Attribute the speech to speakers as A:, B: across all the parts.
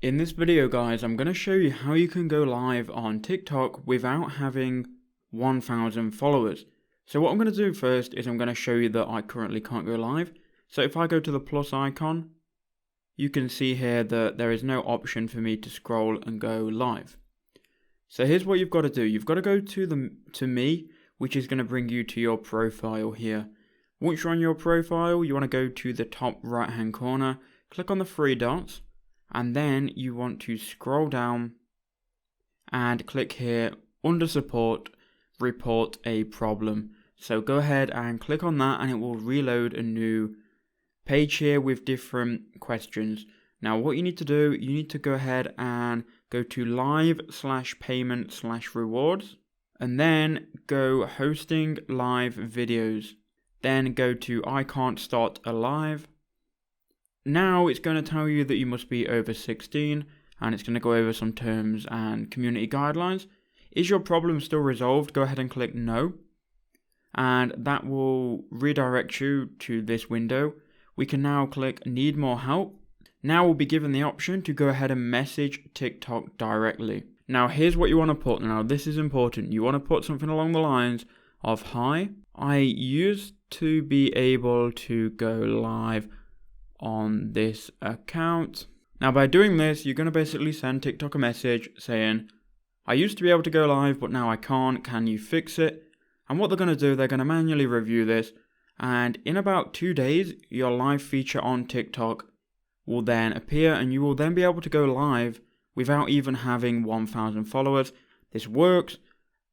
A: In this video guys, I'm going to show you how you can go live on TikTok without having 1,000 followers. So what I'm going to do first is I'm going to show you that I currently can't go live. So if I go to the plus icon, you can see here that there is no option for me to scroll and go live. So here's what you've got to do. You've got to go to me, which is going to bring you to your profile here. Once you're on your profile, you want to go to the top right hand corner, click on the three dots, and then you want to scroll down and click here under support, report a problem. So go ahead and click on that and it will reload a new page here with different questions. Now what you need to do, you need to go ahead and go to live/payment/rewards and then go hosting live videos. Then go to I can't start a live. Now it's going to tell you that you must be over 16 and it's going to go over some terms and community guidelines. Is your problem still resolved? Go ahead and click no. And that will redirect you to this window. We can now click need more help. Now we'll be given the option to go ahead and message TikTok directly. Now here's what you want to put. Now this is important. You want to put something along the lines of, hi, I used to be able to go live on this account. Now by doing this, you're going to basically send TikTok a message saying, I used to be able to go live, but now I can't. Can you fix it? And what they're going to do, they're going to manually review this. And in about 2 days, your live feature on TikTok will then appear and you will then be able to go live without even having 1,000 followers. This works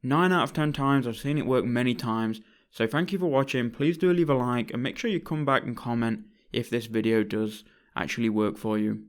A: 9 out of 10 times. I've seen it work many times. So thank you for watching. Please do leave a like and make sure you come back and comment if this video does actually work for you.